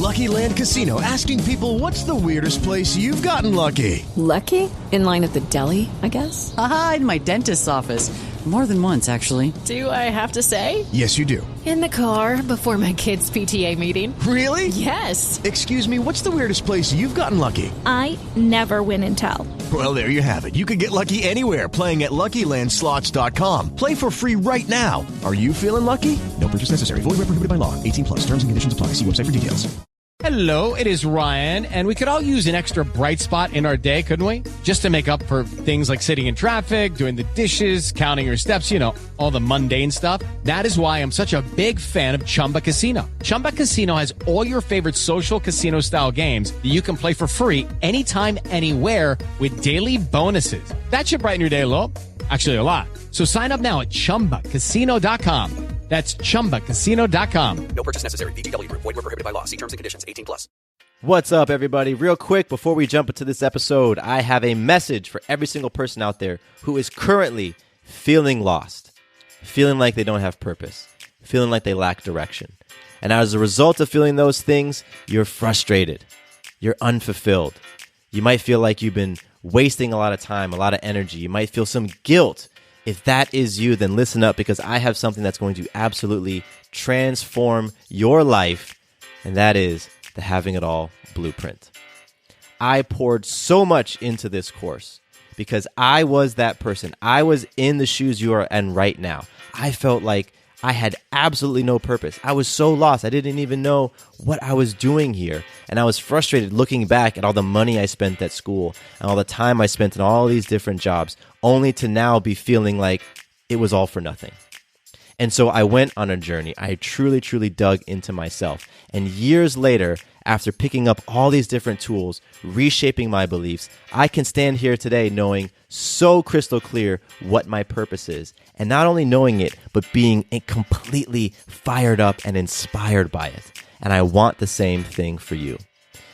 Lucky Land Casino, asking people, what's the weirdest place you've gotten lucky? Lucky? In line at the deli, I guess? Aha, in my dentist's office. More than once, actually. Do I have to say? Yes, you do. In the car before my kids' PTA meeting. Really? Yes. Excuse me, what's the weirdest place you've gotten lucky? I never win and tell. Well, there you have it. You can get lucky anywhere, playing at LuckyLandSlots.com. Play for free right now. Are you feeling lucky? No purchase necessary. Void where prohibited by law. 18 plus. Terms and conditions apply. See website for details. Hello, it is Ryan, and we could all use an extra bright spot in our day, couldn't we? Just to make up for things like sitting in traffic, doing the dishes, counting your steps, you know, all the mundane stuff. That is why I'm such a big fan of Chumba Casino. Chumba Casino has all your favorite social casino-style games that you can play for free anytime, anywhere with daily bonuses. That should brighten your day a little. Actually, a lot. So sign up now at ChumbaCasino.com. That's ChumbaCasino.com. No purchase necessary. VGW Group. Void where prohibited by law. See terms and conditions. 18 plus. What's up, everybody? Real quick, before we jump into this episode, I have a message for every single person out there who is currently feeling lost, feeling like they don't have purpose, feeling like they lack direction. And as a result of feeling those things, you're frustrated. You're unfulfilled. You might feel like you've been wasting a lot of time, a lot of energy. You might feel some guilt. If that is you, then listen up, because I have something that's going to absolutely transform your life, and that is the Having It All Blueprint. I poured so much into this course because I was that person. I was in the shoes you are in right now. I felt like I had absolutely no purpose. I was so lost. I didn't even know what I was doing here. And I was frustrated looking back at all the money I spent at school and all the time I spent in all these different jobs, only to now be feeling like it was all for nothing. And so I went on a journey. I truly, truly dug into myself. And years later, after picking up all these different tools, reshaping my beliefs, I can stand here today knowing so crystal clear what my purpose is. And not only knowing it, but being completely fired up and inspired by it. And I want the same thing for you.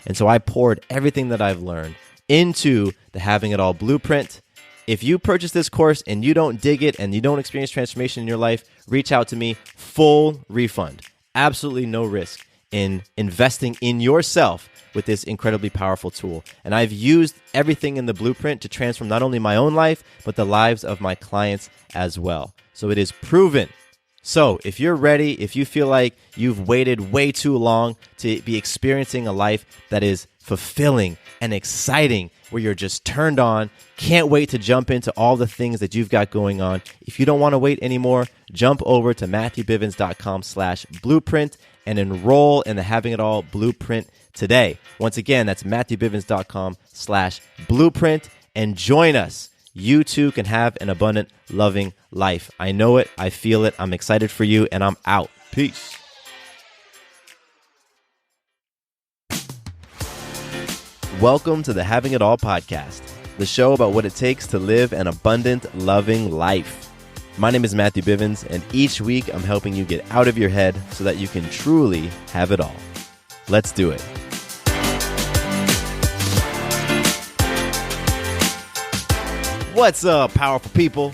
And so I poured everything that I've learned into the Having It All Blueprint. If you purchase this course and you don't dig it and you don't experience transformation in your life, reach out to me. Full refund. Absolutely no risk in investing in yourself with this incredibly powerful tool. And I've used everything in the blueprint to transform not only my own life, but the lives of my clients as well. So it is proven. So if you're ready, if you feel like you've waited way too long to be experiencing a life that is fulfilling and exciting, where you're just turned on, can't wait to jump into all the things that you've got going on. If you don't want to wait anymore, jump over to MatthewBivens.com/blueprint and enroll in the Having It All Blueprint today. Once again, that's MatthewBivens.com/blueprint and join us. You too can have an abundant, loving life. I know it. I feel it. I'm excited for you, and I'm out. Peace. Welcome to the Having It All podcast, the show about what it takes to live an abundant, loving life. My name is Matthew Bivens, and each week I'm helping you get out of your head so that you can truly have it all. Let's do it. What's up, powerful people?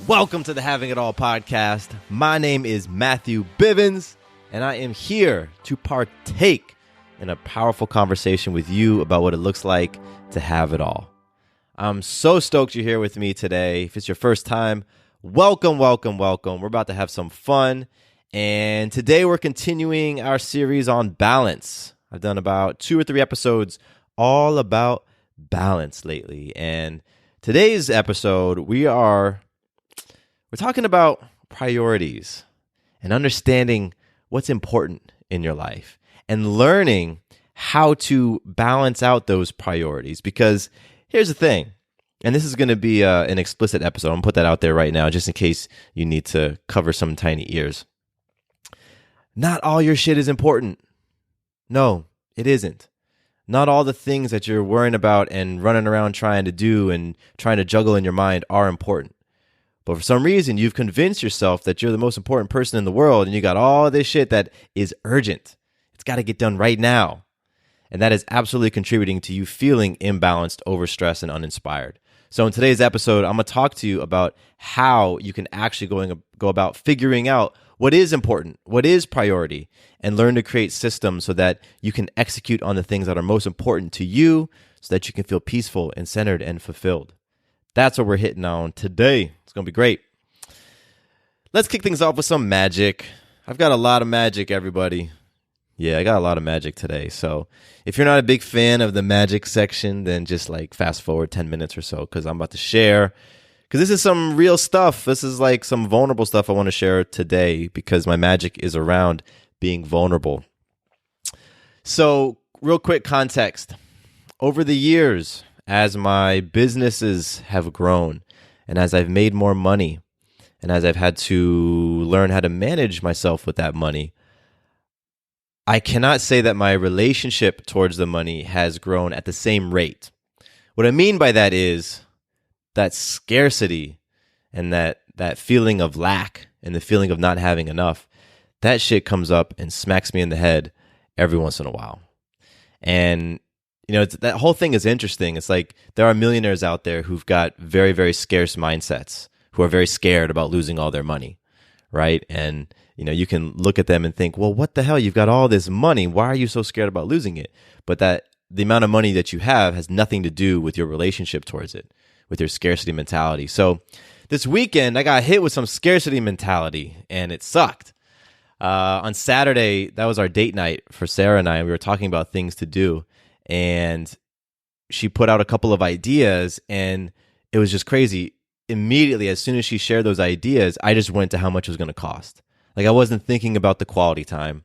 Welcome to the Having It All podcast. My name is Matthew Bivens, and I am here to partake in a powerful conversation with you about what it looks like to have it all. I'm so stoked you're here with me today. If it's your first time, welcome, welcome, welcome. We're about to have some fun, and today we're continuing our series on balance. I've done about 2 or 3 episodes all about balance lately, and today's episode, we're talking about priorities and understanding what's important in your life and learning how to balance out those priorities. Because here's the thing, and this is going to be an explicit episode. I'm going to put that out there right now just in case you need to cover some tiny ears. Not all your shit is important. No, it isn't. Not all the things that you're worrying about and running around trying to do and trying to juggle in your mind are important. But for some reason, you've convinced yourself that you're the most important person in the world, and you got all this shit that is urgent. It's got to get done right now. And that is absolutely contributing to you feeling imbalanced, overstressed, and uninspired. So in today's episode, I'm going to talk to you about how you can actually go about figuring out what is important, what is priority, and learn to create systems so that you can execute on the things that are most important to you so that you can feel peaceful and centered and fulfilled. That's what we're hitting on today. It's going to be great. Let's kick things off with some magic. I've got a lot of magic, everybody. Yeah, I got a lot of magic today. So if you're not a big fan of the magic section, then just like fast forward 10 minutes or so because I'm about to share. Because this is some real stuff. This is like some vulnerable stuff I want to share today because my magic is around being vulnerable. So real quick context. Over the years, as my businesses have grown and as I've made more money and as I've had to learn how to manage myself with that money, I cannot say that my relationship towards the money has grown at the same rate. What I mean by that is that scarcity and that feeling of lack and the feeling of not having enough, that shit comes up and smacks me in the head every once in a while. And, you know, that whole thing is interesting. It's like there are millionaires out there who've got very, very scarce mindsets, who are very scared about losing all their money, right? And you know, you can look at them and think, well, what the hell? You've got all this money. Why are you so scared about losing it? But that the amount of money that you have has nothing to do with your relationship towards it, with your scarcity mentality. So this weekend, I got hit with some scarcity mentality, and it sucked. On Saturday, that was our date night for Sarah and I, and we were talking about things to do. And she put out a couple of ideas, and it was just crazy. Immediately, as soon as she shared those ideas, I just went to how much it was going to cost. Like I wasn't thinking about the quality time.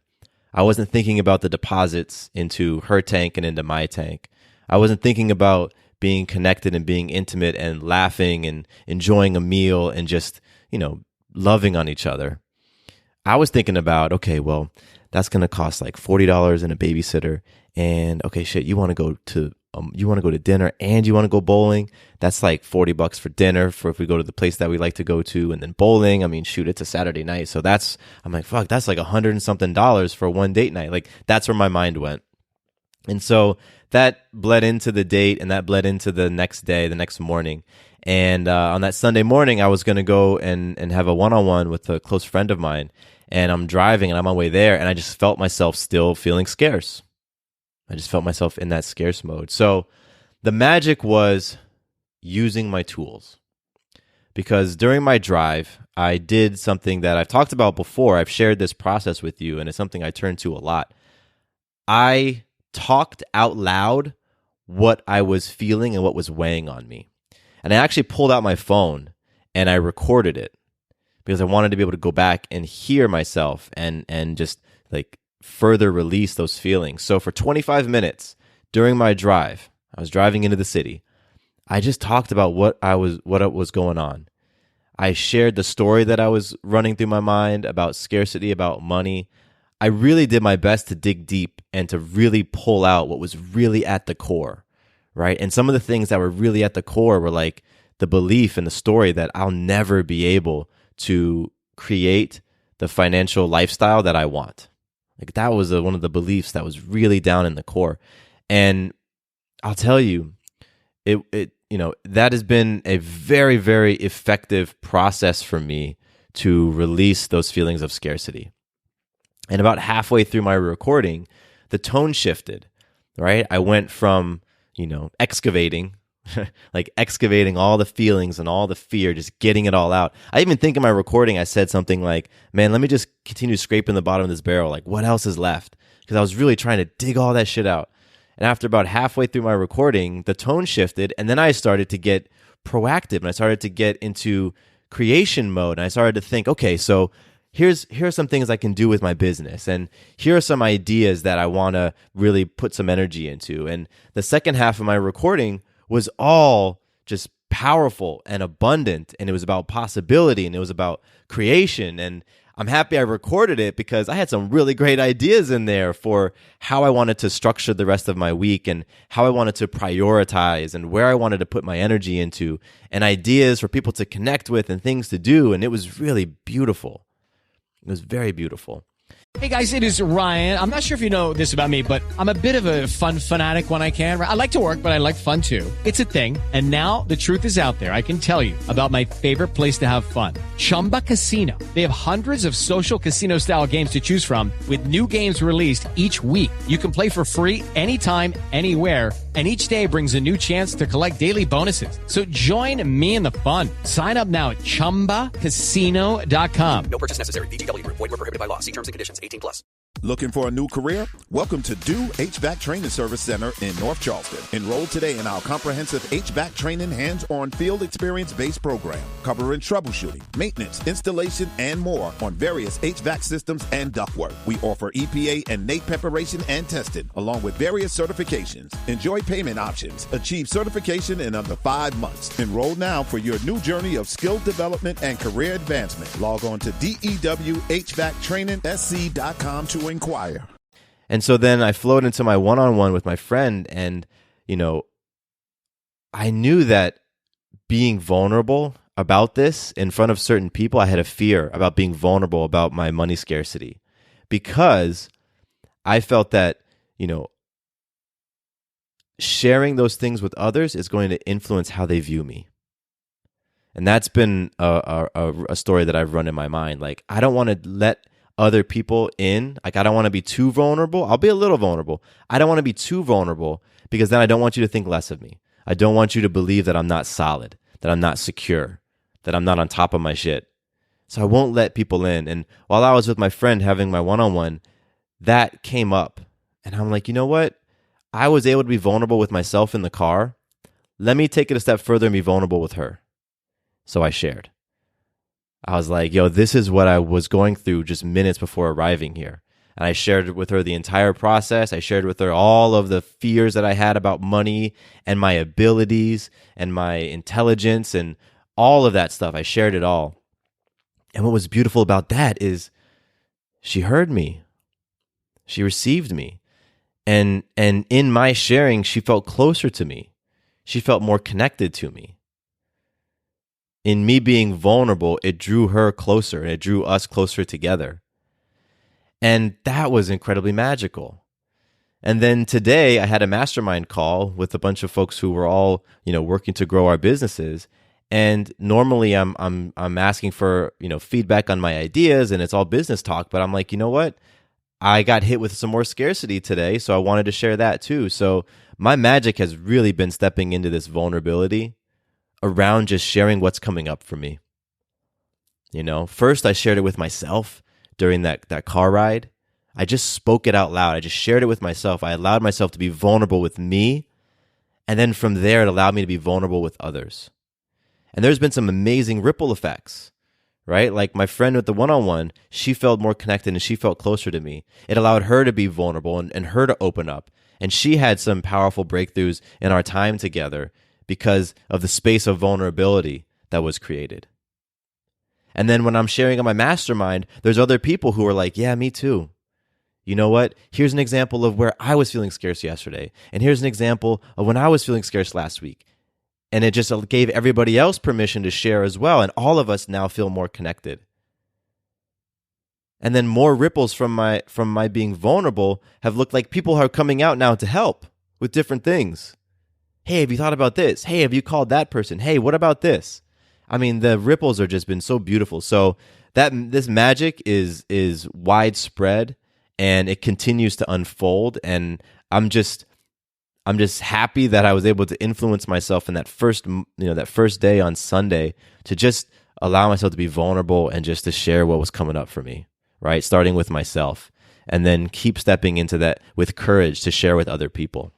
I wasn't thinking about the deposits into her tank and into my tank. I wasn't thinking about being connected and being intimate and laughing and enjoying a meal and just, you know, loving on each other. I was thinking about, okay, well, that's going to cost like $40 and a babysitter. And okay, shit, you want to go to dinner and you want to go bowling. That's like $40 for dinner for if we go to the place that we like to go to, and then bowling. I mean, shoot, it's a Saturday night. So I'm like, fuck, that's like $100 and something for one date night. Like that's where my mind went. And so that bled into the date, and that bled into the next day, the next morning. And on that Sunday morning, I was going to go and have a one-on-one with a close friend of mine. And I'm driving and I'm on my way there, and I just felt myself still feeling scarce. I just felt myself in that scarce mode. So the magic was using my tools. Because during my drive, I did something that I've talked about before. I've shared this process with you, and it's something I turn to a lot. I talked out loud what I was feeling and what was weighing on me. And I actually pulled out my phone and I recorded it because I wanted to be able to go back and hear myself and just like further release those feelings. So for 25 minutes during my drive, I was driving into the city. I just talked about what was going on. I shared the story that I was running through my mind about scarcity, about money. I really did my best to dig deep and to really pull out what was really at the core, right? And some of the things that were really at the core were like the belief and the story that I'll never be able to create the financial lifestyle that I want. Like that was one of the beliefs that was really down in the core. And I'll tell you, that has been a very, very effective process for me to release those feelings of scarcity. And about halfway through my recording, the tone shifted, right? I went from, excavating, like excavating all the feelings and all the fear, just getting it all out. I even think in my recording, I said something like, man, let me just continue scraping the bottom of this barrel. Like, what else is left? Because I was really trying to dig all that shit out. And after about halfway through my recording, the tone shifted, and then I started to get proactive, and I started to get into creation mode, and I started to think, okay, so here are some things I can do with my business, and here are some ideas that I want to really put some energy into. And the second half of my recording was all just powerful and abundant, and it was about possibility, and it was about creation. And I'm happy I recorded it because I had some really great ideas in there for how I wanted to structure the rest of my week and how I wanted to prioritize and where I wanted to put my energy into, and ideas for people to connect with and things to do. And it was really beautiful. It was very beautiful. Hey guys, it is Ryan. I'm not sure if you know this about me, but I'm a bit of a fun fanatic when I can. I like to work, but I like fun too. It's a thing. And now the truth is out there. I can tell you about my favorite place to have fun. Chumba Casino. They have hundreds of social casino style games to choose from with new games released each week. You can play for free anytime, anywhere. And each day brings a new chance to collect daily bonuses. So join me in the fun. Sign up now at ChumbaCasino.com. No purchase necessary. VGW Group. Void where prohibited by law. See terms and conditions. 18 plus. Looking for a new career? Welcome to Do HVAC Training Service Center in North Charleston. Enroll today in our comprehensive HVAC training hands-on field experience-based program, covering troubleshooting, maintenance, installation, and more on various HVAC systems and ductwork. We offer EPA and NAEP preparation and testing, along with various certifications. Enjoy payment options. Achieve certification in under 5 months. Enroll now for your new journey of skill development and career advancement. Log on to DEWHVACTrainingSC.com to inquire. And so then I flowed into my one-on-one with my friend, and, I knew that being vulnerable about this in front of certain people, I had a fear about being vulnerable about my money scarcity, because I felt that, sharing those things with others is going to influence how they view me. And that's been a story that I've run in my mind. Like, I don't want to let other people in. Like, I don't want to be too vulnerable. I'll be a little vulnerable. I don't want to be too vulnerable, because then I don't want you to think less of me. I don't want you to believe that I'm not solid, that I'm not secure, that I'm not on top of my shit. So I won't let people in. And while I was with my friend having my one-on-one, that came up. And I'm like, you know what? I was able to be vulnerable with myself in the car. Let me take it a step further and be vulnerable with her. So I shared. I was like, yo, this is what I was going through just minutes before arriving here. And I shared with her the entire process. I shared with her all of the fears that I had about money and my abilities and my intelligence and all of that stuff. I shared it all. And what was beautiful about that is she heard me. She received me. And in my sharing, she felt closer to me. She felt more connected to me. In me being vulnerable, it drew her closer, and it drew us closer together. And that was incredibly magical. And then today I had a mastermind call with a bunch of folks who were all, working to grow our businesses. And normally I'm asking for, feedback on my ideas, and it's all business talk, but I'm like, you know what? I got hit with some more scarcity today, so I wanted to share that too. So my magic has really been stepping into this vulnerability around just sharing what's coming up for me. First I shared it with myself during that car ride. I just spoke it out loud. I just shared it with myself. I allowed myself to be vulnerable with me. And then from there, it allowed me to be vulnerable with others. And there's been some amazing ripple effects, right? Like my friend with the one-on-one, she felt more connected and she felt closer to me. It allowed her to be vulnerable and her to open up. And she had some powerful breakthroughs in our time together because of the space of vulnerability that was created. And then when I'm sharing on my mastermind, there's other people who are like, yeah, me too. You know what? Here's an example of where I was feeling scarce yesterday. And here's an example of when I was feeling scarce last week. And it just gave everybody else permission to share as well. And all of us now feel more connected. And then more ripples from my being vulnerable have looked like people are coming out now to help with different things. Hey, have you thought about this? Hey, have you called that person? Hey, what about this? I mean, the ripples are just been so beautiful. So this magic is widespread, and it continues to unfold. And I'm just happy that I was able to influence myself in that first day on Sunday to just allow myself to be vulnerable and just to share what was coming up for me, right? Starting with myself, and then keep stepping into that with courage to share with other people.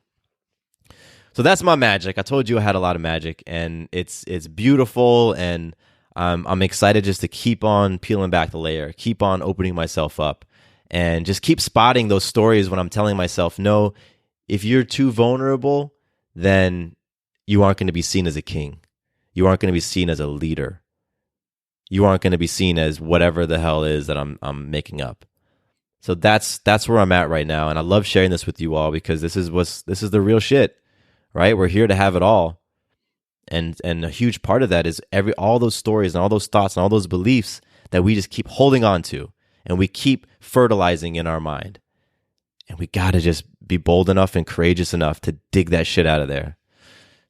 So that's my magic. I told you I had a lot of magic, and it's beautiful, and I'm excited just to keep on peeling back the layer, keep on opening myself up, and just keep spotting those stories when I'm telling myself, no, if you're too vulnerable, then you aren't going to be seen as a king. You aren't going to be seen as a leader. You aren't going to be seen as whatever the hell is that I'm making up. So that's where I'm at right now, and I love sharing this with you all because this is the real shit. Right? We're here to have it all. And a huge part of that is all those stories and all those thoughts and all those beliefs that we just keep holding on to. and we keep fertilizing in our mind. And we got to just be bold enough and courageous enough to dig that shit out of there.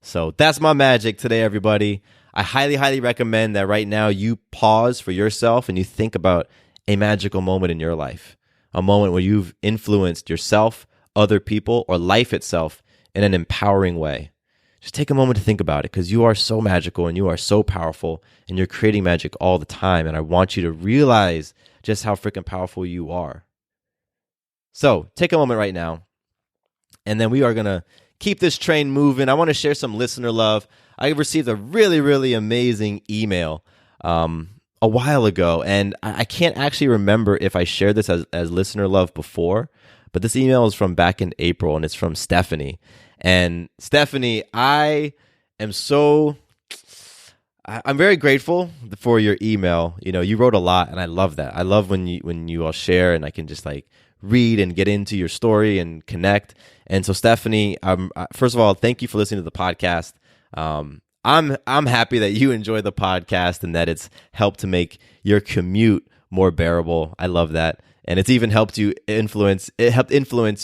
So that's my magic today, everybody. I highly, highly recommend that right now you pause for yourself and you think about a magical moment in your life, a moment where you've influenced yourself, other people, or life itself in an empowering way. Just take a moment to think about it, because you are so magical and you are so powerful and you're creating magic all the time. And I want you to realize just how freaking powerful you are. So take a moment right now, and then we are going to keep this train moving. I want to share some listener love. I received a really, really amazing email a while ago, and I can't actually remember if I shared this as listener love before, but this email is from back in April, and it's from Stephanie. And Stephanie, I'm very grateful for your email. You know, you wrote a lot, and I love that. I love when you all share, and I can just like read and get into your story and connect. And so, Stephanie, first of all, thank you for listening to the podcast. I'm happy that you enjoy the podcast and that it's helped to make your commute more bearable. I love that. And it's even helped influence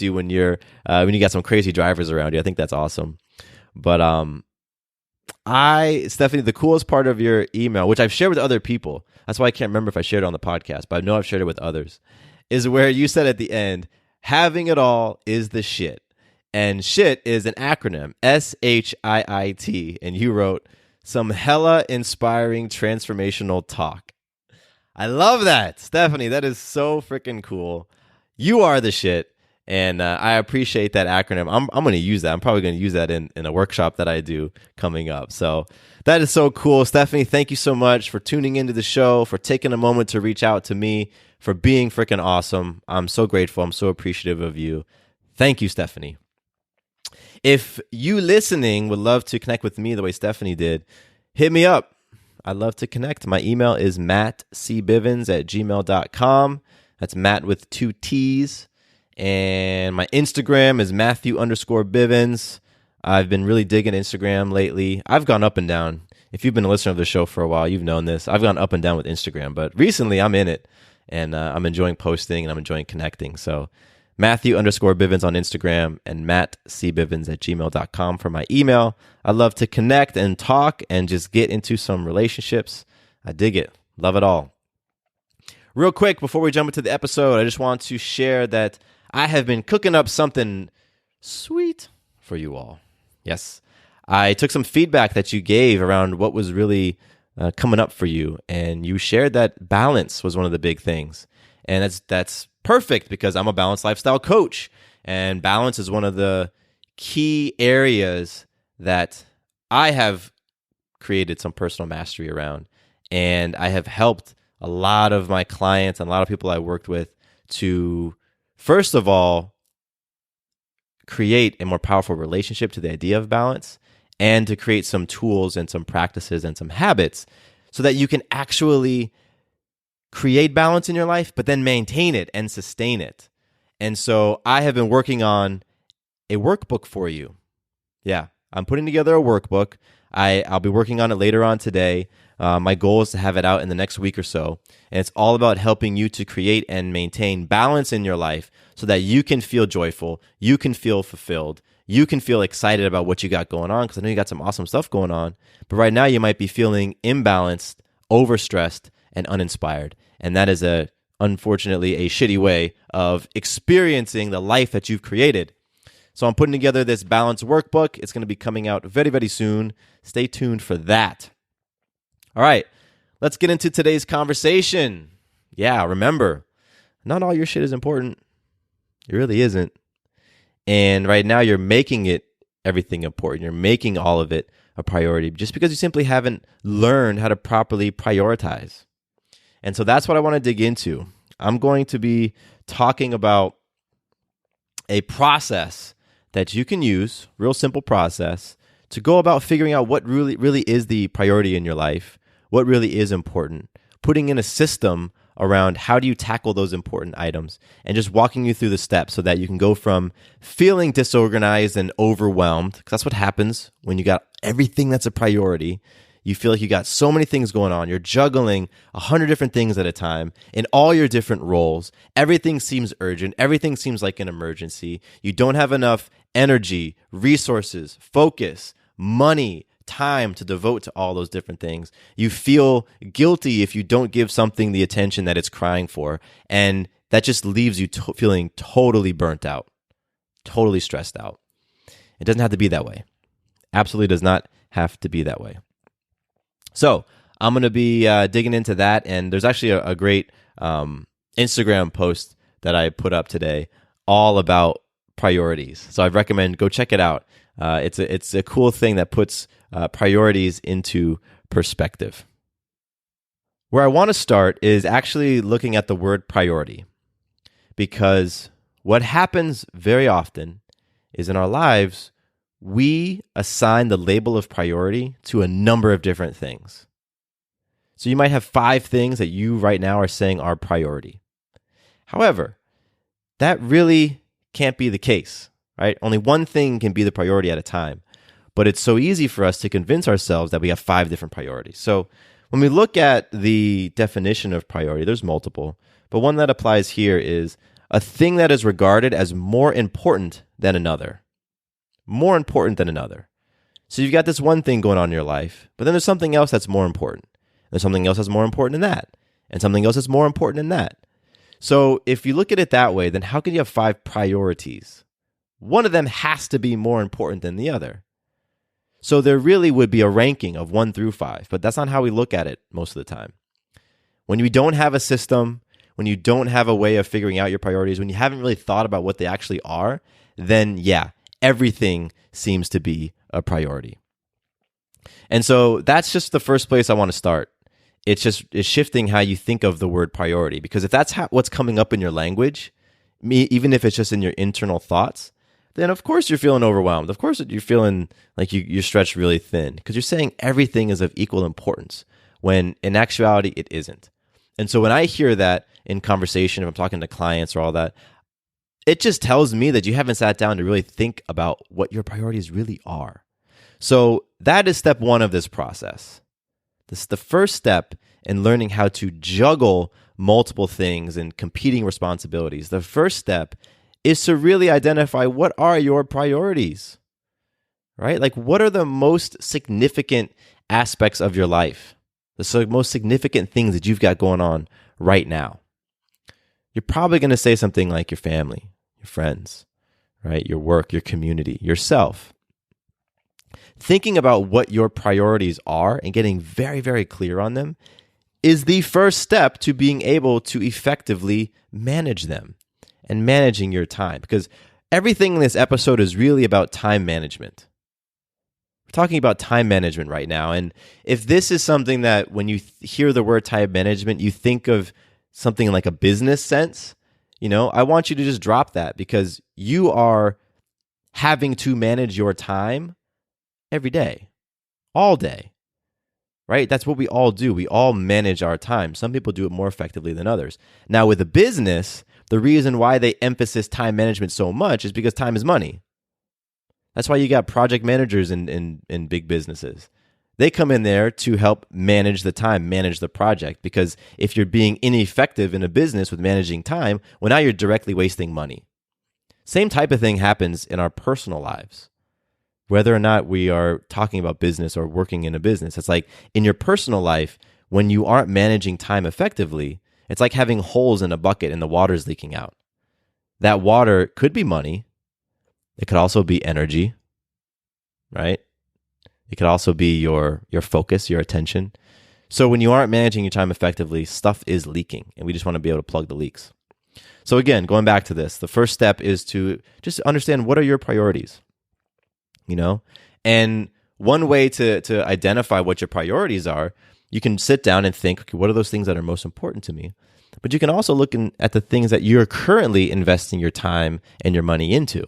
you when you got some crazy drivers around you. I think that's awesome. But Stephanie, the coolest part of your email, which I've shared with other people, that's why I can't remember if I shared it on the podcast, but I know I've shared it with others, is where you said at the end, having it all is the shit. And shit is an acronym, SHIIT. And you wrote, some hella inspiring transformational talk. I love that, Stephanie. That is so freaking cool. You are the shit. And I appreciate that acronym. I'm going to use that. I'm probably going to use that in a workshop that I do coming up. So that is so cool. Stephanie, thank you so much for tuning into the show, for taking a moment to reach out to me, for being freaking awesome. I'm so grateful. I'm so appreciative of you. Thank you, Stephanie. If you listening would love to connect with me the way Stephanie did, hit me up. I'd love to connect. My email is mattcbivens@gmail.com. That's Matt with 2 T's. And my Instagram is Matthew_Bivens. I've been really digging Instagram lately. I've gone up and down. If you've been a listener of the show for a while, you've known this. I've gone up and down with Instagram, but recently I'm in it, and I'm enjoying posting and I'm enjoying connecting. So Matthew_Bivens on Instagram and mattcbivens@gmail.com for my email. I love to connect and talk and just get into some relationships. I dig it. Love it all. Real quick, before we jump into the episode, I just want to share that I have been cooking up something sweet for you all. Yes, I took some feedback that you gave around what was really coming up for you, and you shared that balance was one of the big things. And that's perfect, because I'm a balanced lifestyle coach, and balance is one of the key areas that I have created some personal mastery around, and I have helped a lot of my clients and a lot of people I worked with to, first of all, create a more powerful relationship to the idea of balance, and to create some tools and some practices and some habits so that you can actually create balance in your life, but then maintain it and sustain it. And so I have been working on a workbook for you. Yeah, I'm putting together a workbook. I'll be working on it later on today. My goal is to have it out in the next week or so. And it's all about helping you to create and maintain balance in your life so that you can feel joyful, you can feel fulfilled, you can feel excited about what you got going on, because I know you got some awesome stuff going on. But right now you might be feeling imbalanced, overstressed, and uninspired. And that is unfortunately a shitty way of experiencing the life that you've created. So I'm putting together this balance workbook. It's going to be coming out very, very soon. Stay tuned for that. All right, let's get into today's conversation. Yeah, remember, not all your shit is important. It really isn't. And right now you're making everything important. You're making all of it a priority just because you simply haven't learned how to properly prioritize. And so that's what I want to dig into. I'm going to be talking about a process that you can use, real simple process, to go about figuring out what really is the priority in your life, what really is important, putting in a system around how do you tackle those important items, and just walking you through the steps so that you can go from feeling disorganized and overwhelmed, because that's what happens when you got everything that's a priority. You feel like you got so many things going on. You're juggling 100 different things at a time in all your different roles. Everything seems urgent. Everything seems like an emergency. You don't have enough energy, resources, focus, money, time to devote to all those different things. You feel guilty if you don't give something the attention that it's crying for. And that just leaves you feeling totally burnt out, totally stressed out. It doesn't have to be that way. Absolutely does not have to be that way. So I'm going to be digging into that. And there's actually a great Instagram post that I put up today all about priorities. So I recommend go check it out. It's a cool thing that puts priorities into perspective. Where I want to start is actually looking at the word priority, because what happens very often is in our lives, we assign the label of priority to a number of different things. So you might have 5 things that you right now are saying are priority. However, that really can't be the case, right? Only one thing can be the priority at a time. But it's so easy for us to convince ourselves that we have 5 different priorities. So when we look at the definition of priority, there's multiple, but one that applies here is a thing that is regarded as more important than another. More important than another. So you've got this one thing going on in your life, but then there's something else that's more important. There's something else that's more important than that. And something else that's more important than that. So if you look at it that way, then how can you have 5 priorities? One of them has to be more important than the other. So there really would be a ranking of 1 through 5, but that's not how we look at it most of the time. When you don't have a system, when you don't have a way of figuring out your priorities, when you haven't really thought about what they actually are, then yeah, everything seems to be a priority. And so that's just the first place I want to start. It's shifting how you think of the word priority, because if that's what's coming up in your language, even if it's just in your internal thoughts, then of course you're feeling overwhelmed. Of course you're feeling like you're stretched really thin, because you're saying everything is of equal importance when in actuality it isn't. And so when I hear that in conversation, if I'm talking to clients or all that, it just tells me that you haven't sat down to really think about what your priorities really are. So that is step 1 of this process. This is the first step in learning how to juggle multiple things and competing responsibilities. The first step is to really identify what are your priorities, right? Like, what are the most significant aspects of your life? The most significant things that you've got going on right now. You're probably going to say something like your family, your friends, right? Your work, your community, yourself. Thinking about what your priorities are and getting very, very clear on them is the first step to being able to effectively manage them and managing your time, because everything in this episode is really about time management. We're talking about time management right now. And if this is something that when you hear the word time management, you think of something like a business sense, I want you to just drop that, because you are having to manage your time every day, all day, right? That's what we all do. We all manage our time. Some people do it more effectively than others. Now, with a business, the reason why they emphasize time management so much is because time is money. That's why you got project managers in big businesses. They come in there to help manage the time, manage the project, because if you're being ineffective in a business with managing time, well, now you're directly wasting money. Same type of thing happens in our personal lives. Whether or not we are talking about business or working in a business, it's like in your personal life, when you aren't managing time effectively, it's like having holes in a bucket and the water's leaking out. That water could be money. It could also be energy, right? It could also be your focus, your attention. So when you aren't managing your time effectively, stuff is leaking, and we just want to be able to plug the leaks. So again, going back to this, the first step is to just understand what are your priorities, And one way to identify what your priorities are, you can sit down and think, okay, what are those things that are most important to me? But you can also look at the things that you're currently investing your time and your money into.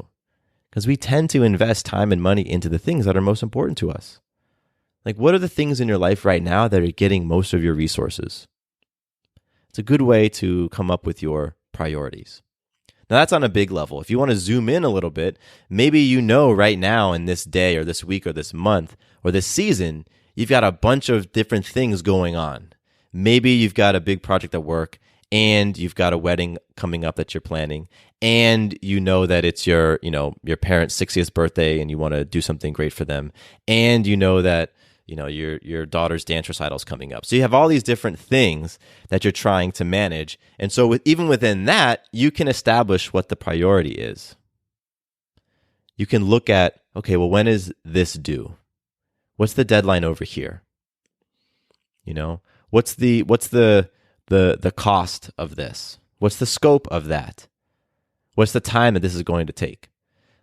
Because we tend to invest time and money into the things that are most important to us. Like, what are the things in your life right now that are getting most of your resources? It's a good way to come up with your priorities. Now, that's on a big level. If you want to zoom in a little bit, maybe right now in this day or this week or this month or this season, you've got a bunch of different things going on. Maybe you've got a big project at work, and you've got a wedding coming up that you're planning, and you know that it's your parents' 60th birthday and you want to do something great for them, and you know that your daughter's dance recital is coming up. So you have all these different things that you're trying to manage. And so even within that, you can establish what the priority is. You can look at, okay, well, when is this due? What's the deadline over here? What's the cost of this? What's the scope of that? What's the time that this is going to take?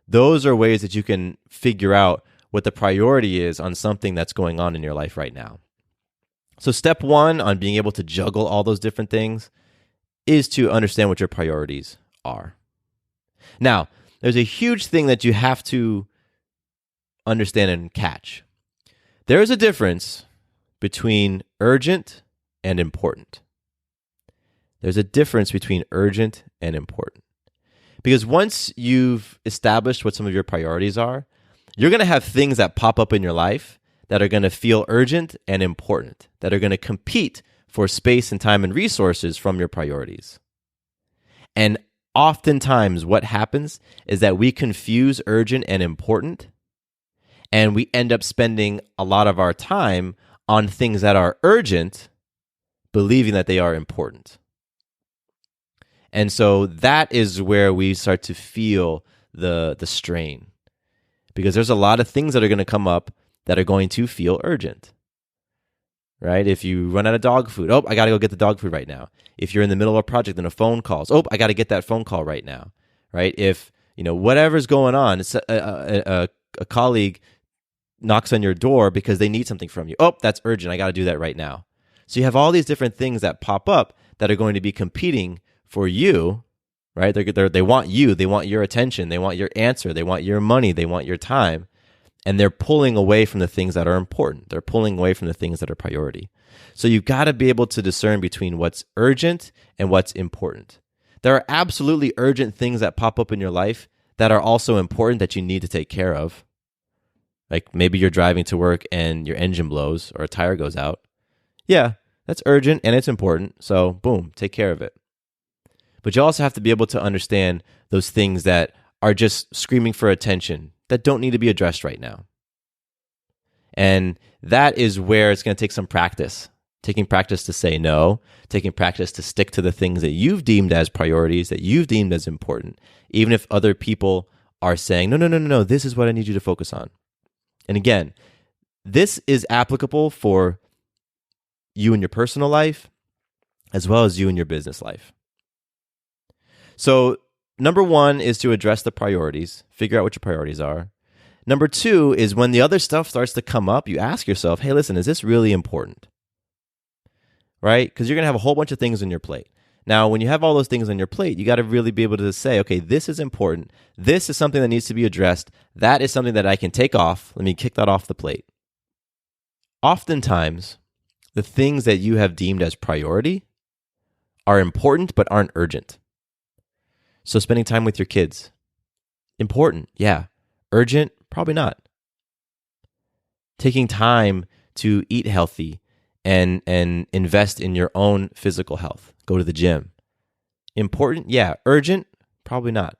Those are ways that you can figure out what the priority is on something that's going on in your life right now. So step one on being able to juggle all those different things is to understand what your priorities are. Now, there's a huge thing that you have to understand and catch. There is a difference between urgent and important. There's a difference between urgent and important. Because once you've established what some of your priorities are, you're going to have things that pop up in your life that are going to feel urgent and important, that are going to compete for space and time and resources from your priorities. And oftentimes what happens is that we confuse urgent and important, and we end up spending a lot of our time on things that are urgent, believing that they are important. And so that is where we start to feel the strain. Because there's a lot of things that are going to come up that are going to feel urgent, right? If you run out of dog food, I got to go get the dog food right now. If you're in the middle of a project and a phone calls, I got to get that phone call right now, right? If, whatever's going on, it's a colleague knocks on your door because they need something from you. That's urgent. I got to do that right now. So you have all these different things that pop up that are going to be competing for you, right? They want you. They want your attention. They want your answer. They want your money. They want your time. And they're pulling away from the things that are important. They're pulling away from the things that are priority. So you've got to be able to discern between what's urgent and what's important. There are absolutely urgent things that pop up in your life that are also important that you need to take care of. Like maybe you're driving to work and your engine blows or a tire goes out. Yeah, that's urgent and it's important. So boom, take care of it. But you also have to be able to understand those things that are just screaming for attention that don't need to be addressed right now. And that is where it's going to take some practice. Taking practice to say no, taking practice to stick to the things that you've deemed as priorities, that you've deemed as important, even if other people are saying, no, this is what I need you to focus on. And again, this is applicable for you in your personal life as well as you in your business life. So number one is to address the priorities, figure out what your priorities are. Number two is when the other stuff starts to come up, you ask yourself, hey, listen, is this really important? Right? Because you're going to have a whole bunch of things on your plate. Now, when you have all those things on your plate, you got to really be able to say, okay, this is important. This is something that needs to be addressed. That is something that I can take off. Let me kick that off the plate. Oftentimes, the things that you have deemed as priority are important but aren't urgent. So spending time with your kids, important, yeah. Urgent, probably not. Taking time to eat healthy and invest in your own physical health. Go to the gym. Important, yeah. Urgent, probably not.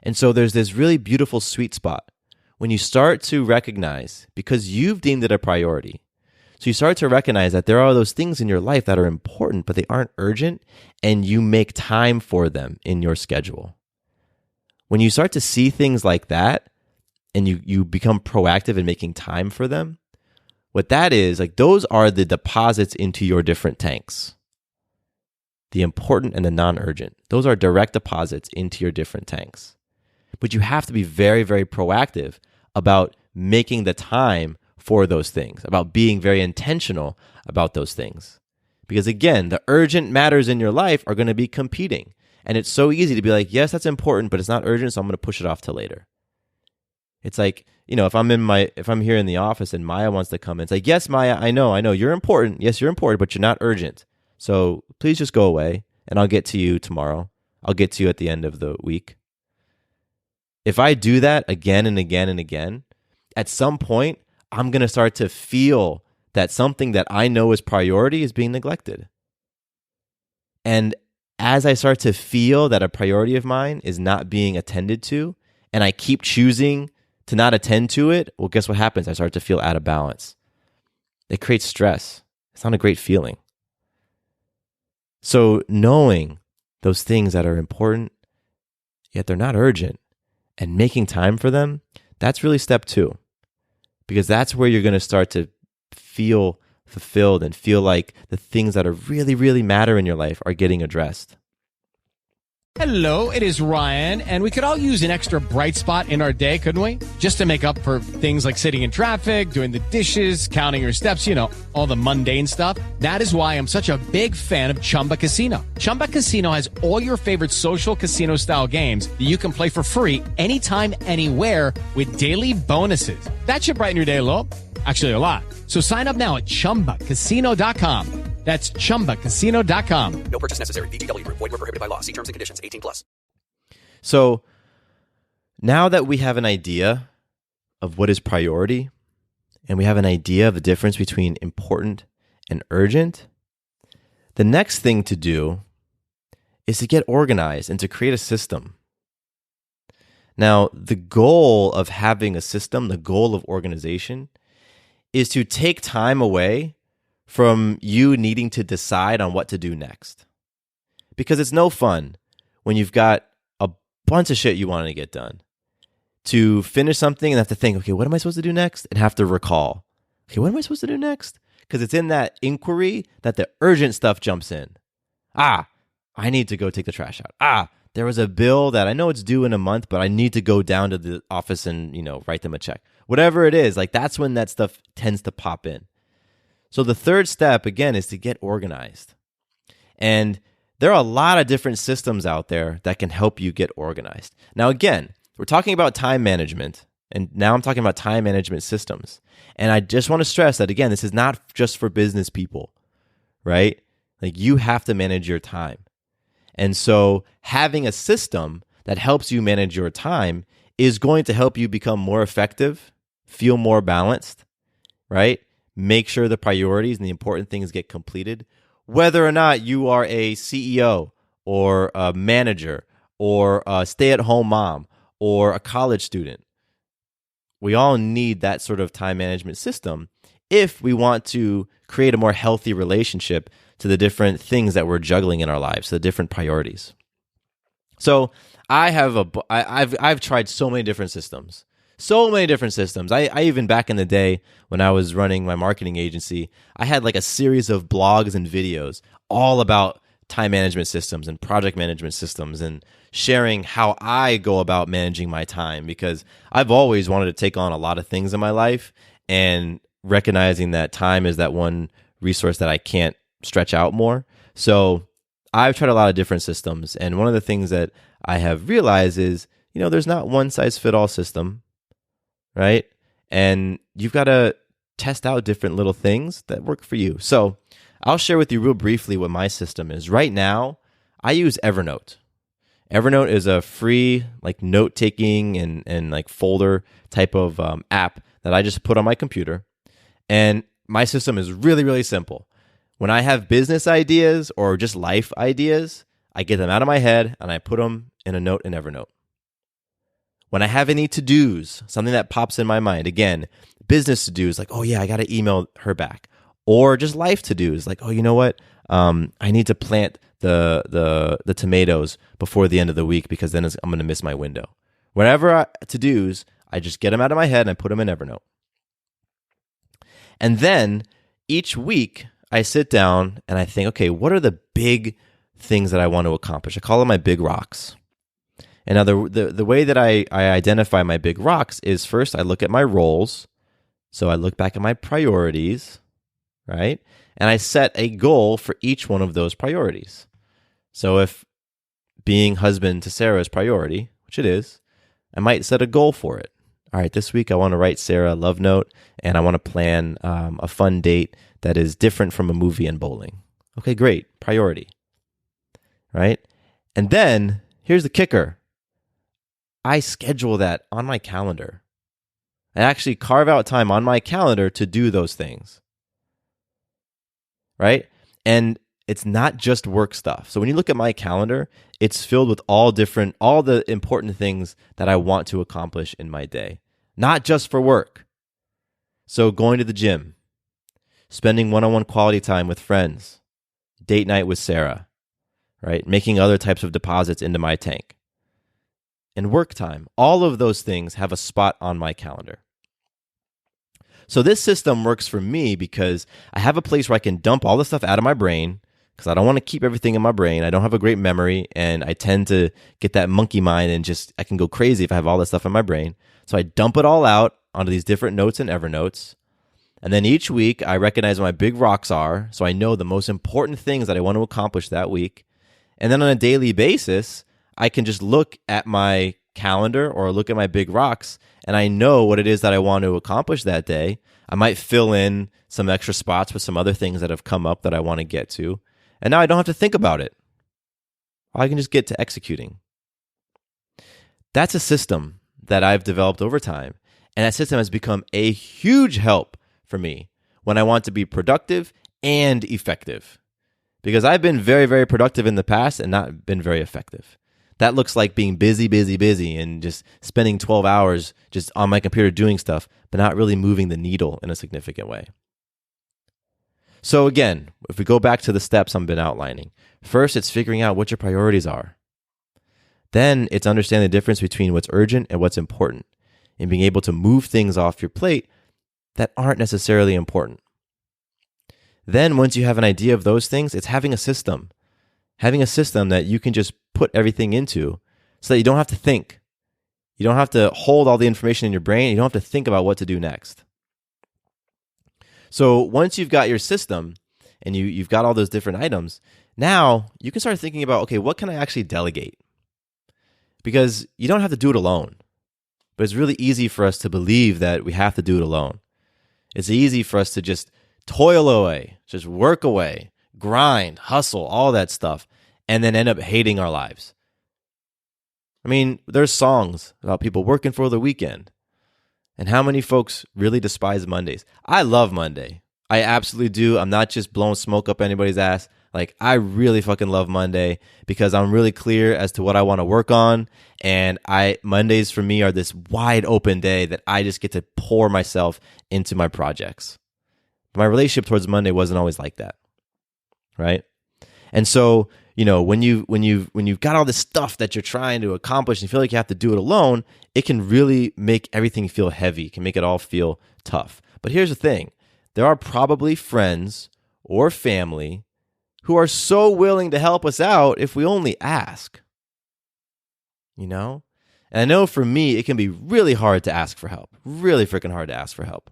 And so there's this really beautiful sweet spot when you start to recognize, because you've deemed it a priority, so you start to recognize that there are those things in your life that are important, but they aren't urgent, and you make time for them in your schedule. When you start to see things like that, and you become proactive in making time for them, what that is, like those are the deposits into your different tanks. The important and the non-urgent. Those are direct deposits into your different tanks. But you have to be very, very proactive about making the time for those things, about being very intentional about those things. Because again, the urgent matters in your life are going to be competing. And it's so easy to be like, yes, that's important, but it's not urgent, so I'm going to push it off till later. It's like, if I'm here in the office and Maya wants to come in, it's like, yes, Maya, I know, you're important. Yes, you're important, but you're not urgent. So please just go away and I'll get to you tomorrow. I'll get to you at the end of the week. If I do that again and again and again, at some point, I'm going to start to feel that something that I know is priority is being neglected. And as I start to feel that a priority of mine is not being attended to, and I keep choosing to not attend to it, well, guess what happens? I start to feel out of balance. It creates stress. It's not a great feeling. So knowing those things that are important, yet they're not urgent, and making time for them, that's really step 2. Because that's where you're going to start to feel fulfilled and feel like the things that are really, really matter in your life are getting addressed. Hello, it is Ryan, and we could all use an extra bright spot in our day, couldn't we? Just to make up for things like sitting in traffic, doing the dishes, counting your steps, all the mundane stuff. That is why I'm such a big fan of Chumba Casino. Chumba Casino has all your favorite social casino-style games that you can play for free anytime, anywhere with daily bonuses. That should brighten your day a little. Actually, a lot. So sign up now at ChumbaCasino.com. That's ChumbaCasino.com. No purchase necessary. VGW Group. Void where prohibited by law. See terms and conditions. 18+. So now that we have an idea of what is priority, and we have an idea of the difference between important and urgent, the next thing to do is to get organized and to create a system. Now, the goal of having a system, the goal of organization, is to take time away from you needing to decide on what to do next. Because it's no fun when you've got a bunch of shit you want to get done to finish something and have to think, okay, what am I supposed to do next? And have to recall, okay, what am I supposed to do next? Because it's in that inquiry that the urgent stuff jumps in. I need to go take the trash out. There was a bill that I know it's due in a month, but I need to go down to the office and, write them a check. Whatever it is, like that's when that stuff tends to pop in. So the third step, again, is to get organized. And there are a lot of different systems out there that can help you get organized. Now, again, we're talking about time management, and now I'm talking about time management systems. And I just want to stress that, again, this is not just for business people, right? Like you have to manage your time. And so having a system that helps you manage your time is going to help you become more effective, feel more balanced, right? Make sure the priorities and the important things get completed, whether or not you are a CEO or a manager or a stay-at-home mom or a college student. We all need that sort of time management system if we want to create a more healthy relationship to the different things that we're juggling in our lives, the different priorities. So I've tried so many different systems. I even back in the day when I was running my marketing agency, I had like a series of blogs and videos all about time management systems and project management systems and sharing how I go about managing my time, because I've always wanted to take on a lot of things in my life, and recognizing that time is that one resource that I can't stretch out more. So I've tried a lot of different systems. And one of the things that I have realized is, there's not one size fit all system, right? And you've got to test out different little things that work for you. So I'll share with you real briefly what my system is. Right now, I use Evernote. Evernote is a free like note-taking and like folder type of app that I just put on my computer. And my system is really, really simple. When I have business ideas or just life ideas, I get them out of my head and I put them in a note in Evernote. When I have any to-dos, something that pops in my mind, again, business to-dos, like, oh yeah, I got to email her back. Or just life to-dos, like, oh, you know what? I need to plant the tomatoes before the end of the week because then I'm going to miss my window. Whatever to-dos, I just get them out of my head and I put them in Evernote. And then each week, I sit down and I think, okay, what are the big things that I want to accomplish? I call them my big rocks. And now the way that I identify my big rocks is, first I look at my roles. So I look back at my priorities, right? And I set a goal for each one of those priorities. So if being husband to Sarah is priority, which it is, I might set a goal for it. All right, this week I want to write Sarah a love note, and I want to plan a fun date that is different from a movie and bowling. Okay, great, priority, right? And then here's the kicker. I schedule that on my calendar. I actually carve out time on my calendar to do those things. Right? And it's not just work stuff. So when you look at my calendar, it's filled with all the important things that I want to accomplish in my day, not just for work. So going to the gym, spending one-on-one quality time with friends, date night with Sarah, right? Making other types of deposits into my tank, and work time. All of those things have a spot on my calendar. So this system works for me because I have a place where I can dump all the stuff out of my brain, because I don't want to keep everything in my brain. I don't have a great memory, and I tend to get that monkey mind, and I can go crazy if I have all that stuff in my brain. So I dump it all out onto these different notes in Evernote. And then each week I recognize what my big rocks are, so I know the most important things that I want to accomplish that week. And then on a daily basis, I can just look at my calendar or look at my big rocks, and I know what it is that I want to accomplish that day. I might fill in some extra spots with some other things that have come up that I want to get to. And now I don't have to think about it. I can just get to executing. That's a system that I've developed over time. And that system has become a huge help for me when I want to be productive and effective. Because I've been very, very productive in the past and not been very effective. That looks like being busy, and just spending 12 hours just on my computer doing stuff, but not really moving the needle in a significant way. So again, if we go back to the steps I've been outlining, first it's figuring out what your priorities are. Then it's understanding the difference between what's urgent and what's important, and being able to move things off your plate that aren't necessarily important. Then once you have an idea of those things, it's having a system that you can just put everything into so that you don't have to think. You don't have to hold all the information in your brain. You don't have to think about what to do next. So once you've got your system and you've got all those different items, now you can start thinking about, okay, what can I actually delegate? Because you don't have to do it alone. But it's really easy for us to believe that we have to do it alone. It's easy for us to just toil away, just work away, grind, hustle, all that stuff, and then end up hating our lives. I mean, there's songs about people working for the weekend. And how many folks really despise Mondays? I love Monday. I absolutely do. I'm not just blowing smoke up anybody's ass. Like, I really fucking love Monday because I'm really clear as to what I want to work on. And Mondays for me are this wide open day that I just get to pour myself into my projects. My relationship towards Monday wasn't always like that. Right? And so, when you've got all this stuff that you're trying to accomplish and you feel like you have to do it alone, it can really make everything feel heavy. It can make it all feel tough. But here's the thing. There are probably friends or family who are so willing to help us out if we only ask. And I know for me, it can be really hard to ask for help. Really freaking hard to ask for help.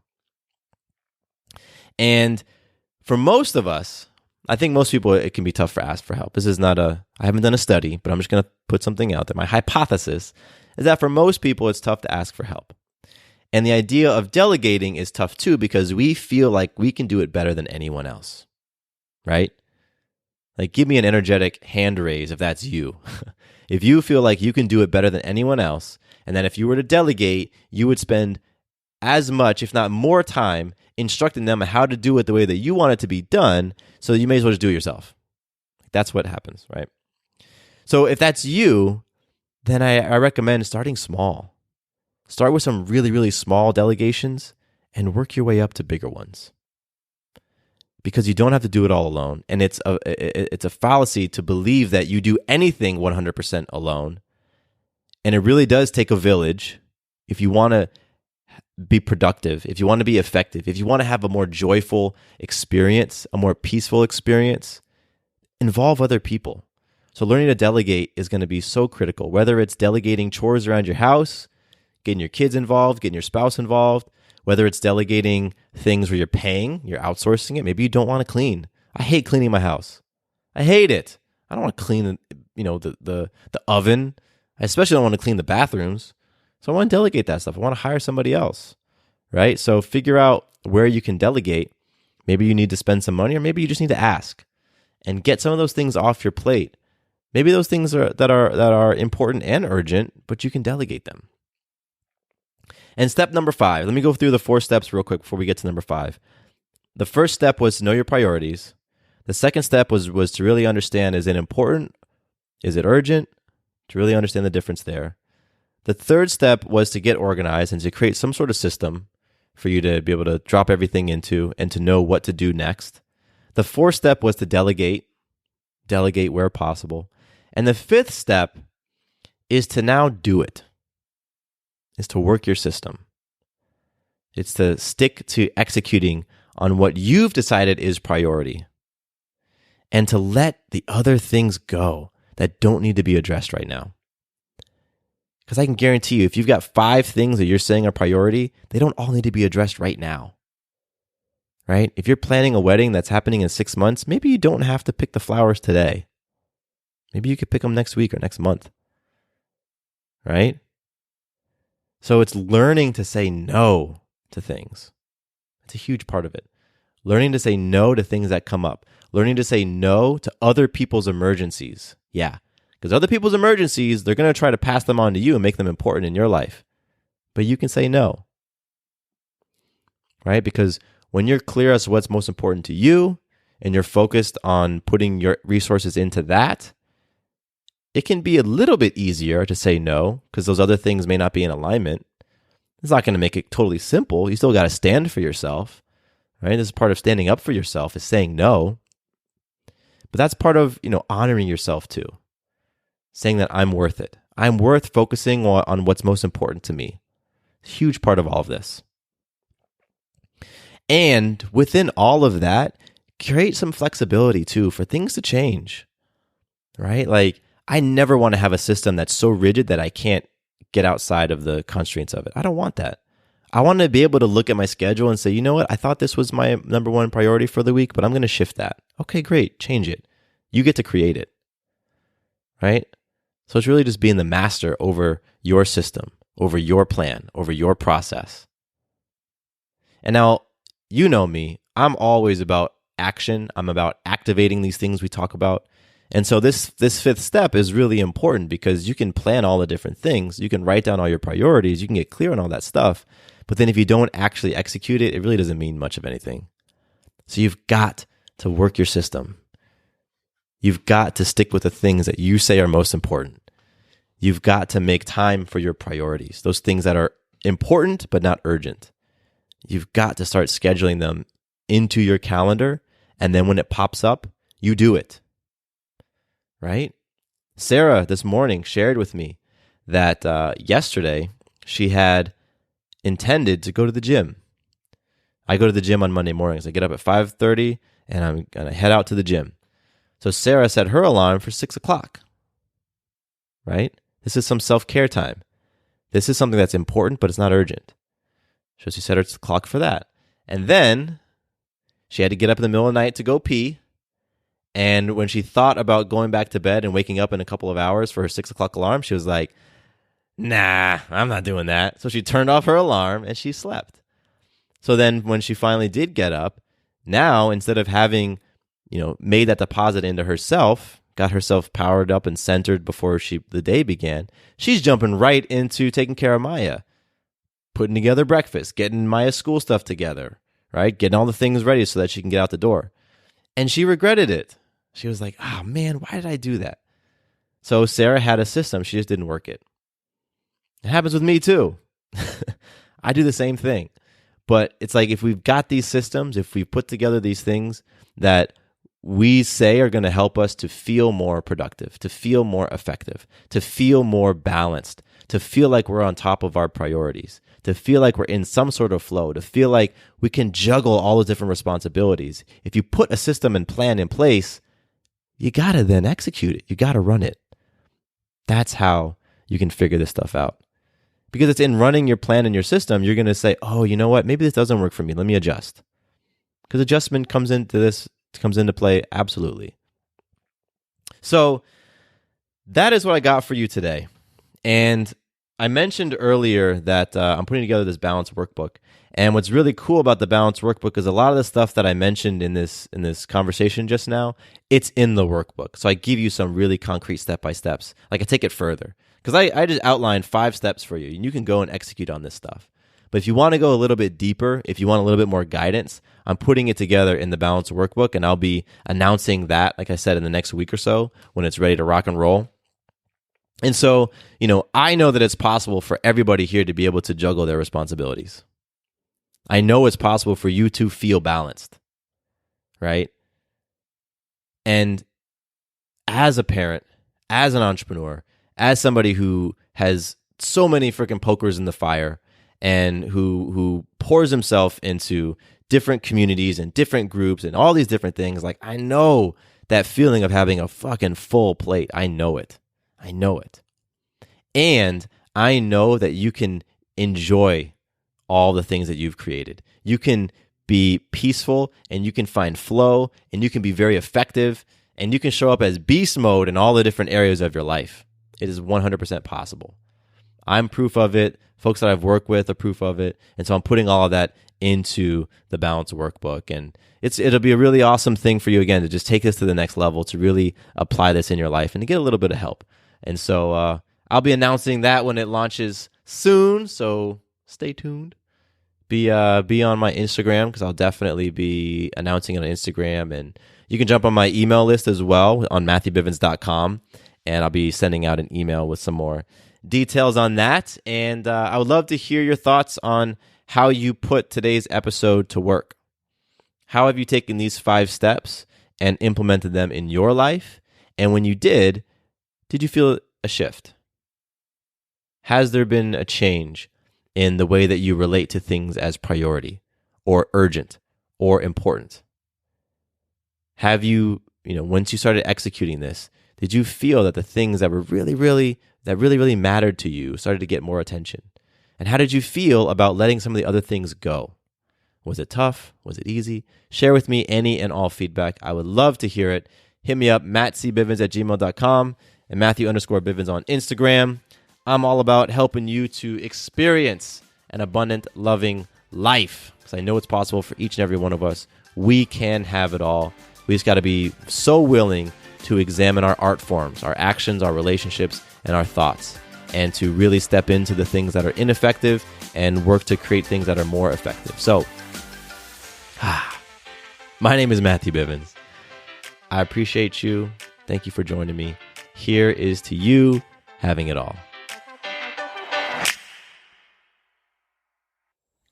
And for most of us, I think most people, it can be tough to ask for help. This is not I haven't done a study, but I'm just going to put something out there. My hypothesis is that for most people, it's tough to ask for help. And the idea of delegating is tough too, because we feel like we can do it better than anyone else, right? Like, give me an energetic hand raise if that's you. If you feel like you can do it better than anyone else, and that if you were to delegate, you would spend as much, if not more time, instructing them on how to do it the way that you want it to be done, so you may as well just do it yourself. That's what happens, right? So if that's you, then I recommend starting small. Start with some really, really small delegations and work your way up to bigger ones. Because you don't have to do it all alone. And it's a fallacy to believe that you do anything 100% alone. And it really does take a village if you want to be productive, if you want to be effective, if you want to have a more joyful experience, a more peaceful experience, involve other people. So learning to delegate is going to be so critical, whether it's delegating chores around your house, getting your kids involved, getting your spouse involved, whether it's delegating things where you're paying, you're outsourcing it. Maybe you don't want to clean. I hate cleaning my house. I hate it. I don't want to clean, the oven. I especially don't want to clean the bathrooms. So I want to delegate that stuff. I want to hire somebody else, right? So figure out where you can delegate. Maybe you need to spend some money, or maybe you just need to ask and get some of those things off your plate. Maybe those things that are important and urgent, but you can delegate them. And step number 5, let me go through the 4 steps real quick before we get to number 5. The first step was to know your priorities. The second step was to really understand, is it important? Is it urgent? To really understand the difference there. The third step was to get organized and to create some sort of system for you to be able to drop everything into and to know what to do next. The fourth step was to delegate where possible. And the fifth step is to now do it. Is to work your system. It's to stick to executing on what you've decided is priority. And to let the other things go that don't need to be addressed right now. Because I can guarantee you, if you've got 5 things that you're saying are priority, they don't all need to be addressed right now. Right? If you're planning a wedding that's happening in 6 months, maybe you don't have to pick the flowers today. Maybe you could pick them next week or next month. Right? So it's learning to say no to things. It's a huge part of it. Learning to say no to things that come up. Learning to say no to other people's emergencies. Yeah. Because other people's emergencies, they're going to try to pass them on to you and make them important in your life. But you can say no. Right? Because when you're clear as to what's most important to you and you're focused on putting your resources into that, it can be a little bit easier to say no because those other things may not be in alignment. It's not going to make it totally simple. You still got to stand for yourself. Right? This is part of standing up for yourself, is saying no. But that's part of, honoring yourself too. Saying that I'm worth it. I'm worth focusing on what's most important to me. Huge part of all of this. And within all of that, create some flexibility too for things to change. Right? Like, I never want to have a system that's so rigid that I can't get outside of the constraints of it. I don't want that. I want to be able to look at my schedule and say, you know what? I thought this was my number 1 priority for the week, but I'm going to shift that. Okay, great. Change it. You get to create it. Right? So it's really just being the master over your system, over your plan, over your process. And now, you know me, I'm always about action. I'm about activating these things we talk about. And so this 5th step is really important because you can plan all the different things. You can write down all your priorities. You can get clear on all that stuff. But then if you don't actually execute it, it really doesn't mean much of anything. So you've got to work your system. You've got to stick with the things that you say are most important. You've got to make time for your priorities, those things that are important but not urgent. You've got to start scheduling them into your calendar, and then when it pops up, you do it. Right? Sarah this morning shared with me that yesterday she had intended to go to the gym. I go to the gym on Monday mornings. I get up at 5:30 and I'm going to head out to the gym. So Sarah set her alarm for 6 o'clock. Right? This is some self-care time. This is something that's important, but it's not urgent. So she set her clock for that. And then she had to get up in the middle of the night to go pee. And when she thought about going back to bed and waking up in a couple of hours for her 6 o'clock alarm, she was like, nah, I'm not doing that. So she turned off her alarm and she slept. So then when she finally did get up, now instead of having, made that deposit into herself, got herself powered up and centered before the day began, she's jumping right into taking care of Maya, putting together breakfast, getting Maya's school stuff together, right? Getting all the things ready so that she can get out the door. And she regretted it. She was like, oh man, why did I do that? So Sarah had a system. She just didn't work it. It happens with me too. I do the same thing. But it's like if we've got these systems, if we've put together these things that we say are going to help us to feel more productive, to feel more effective, to feel more balanced, to feel like we're on top of our priorities, to feel like we're in some sort of flow, to feel like we can juggle all those different responsibilities. If you put a system and plan in place, you got to then execute it. You got to run it. That's how you can figure this stuff out. Because it's in running your plan and your system, you're going to say, oh, you know what? Maybe this doesn't work for me. Let me adjust. Because adjustment comes into play absolutely. So that is what I got for you today. And I mentioned earlier that I'm putting together this balance workbook. And what's really cool about the balance workbook is a lot of the stuff that I mentioned in this conversation just now, it's in the workbook. So I give you some really concrete step-by-steps. Like I take it further. Because I just outlined 5 steps for you, and you can go and execute on this stuff. But if you want to go a little bit deeper, if you want a little bit more guidance, I'm putting it together in the Balance Workbook, and I'll be announcing that, like I said, in the next week or so when it's ready to rock and roll. And so, I know that it's possible for everybody here to be able to juggle their responsibilities. I know it's possible for you to feel balanced, right? And as a parent, as an entrepreneur, as somebody who has so many freaking pokers in the fire and who pours himself into different communities and different groups and all these different things, like, I know that feeling of having a fucking full plate. I know it. And I know that you can enjoy all the things that you've created. You can be peaceful and you can find flow and you can be very effective and you can show up as beast mode in all the different areas of your life. It is 100% possible. I'm proof of it. Folks that I've worked with are proof of it. And so I'm putting all of that into the Balance Workbook. And it'll be a really awesome thing for you, again, to just take this to the next level, to really apply this in your life and to get a little bit of help. And so I'll be announcing that when it launches soon. So stay tuned. Be on my Instagram, because I'll definitely be announcing it on Instagram. And you can jump on my email list as well on MatthewBivens.com. And I'll be sending out an email with some more details on that. And I would love to hear your thoughts on how you put today's episode to work. How have you taken these 5 steps and implemented them in your life? And when you did you feel a shift? Has there been a change in the way that you relate to things as priority or urgent or important? Have you, once you started executing this, did you feel that the things that were really mattered to you started to get more attention? And how did you feel about letting some of the other things go? Was it tough? Was it easy? Share with me any and all feedback. I would love to hear it. Hit me up, mattcbivens@gmail.com and Matthew_Bivens on Instagram. I'm all about helping you to experience an abundant, loving life, because I know it's possible for each and every one of us. We can have it all. We just got to be so willing to examine our art forms, our actions, our relationships, and our thoughts, and to really step into the things that are ineffective and work to create things that are more effective. So, my name is Matthew Bivens. I appreciate you. Thank you for joining me. Here is to you having it all.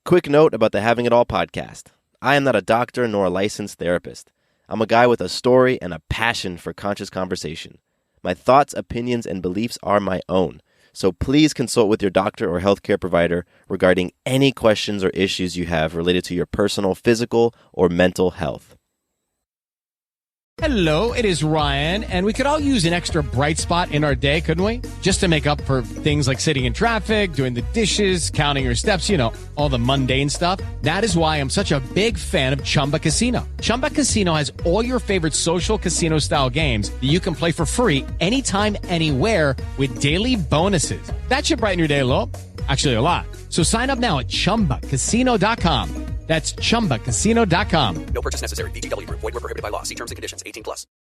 Quick note about the Having It All podcast. I am not a doctor nor a licensed therapist. I'm a guy with a story and a passion for conscious conversation. My thoughts, opinions, and beliefs are my own. So please consult with your doctor or healthcare provider regarding any questions or issues you have related to your personal, physical, or mental health. Hello, it is Ryan, and we could all use an extra bright spot in our day, couldn't we? Just to make up for things like sitting in traffic, doing the dishes, counting your steps, all the mundane stuff. That is why I'm such a big fan of Chumba Casino. Chumba Casino has all your favorite social casino-style games that you can play for free anytime, anywhere with daily bonuses. That should brighten your day a little. Actually, a lot. So sign up now at ChumbaCasino.com. That's ChumbaCasino.com. No purchase necessary. VGW Group. Void where prohibited by law. See terms and conditions. 18+.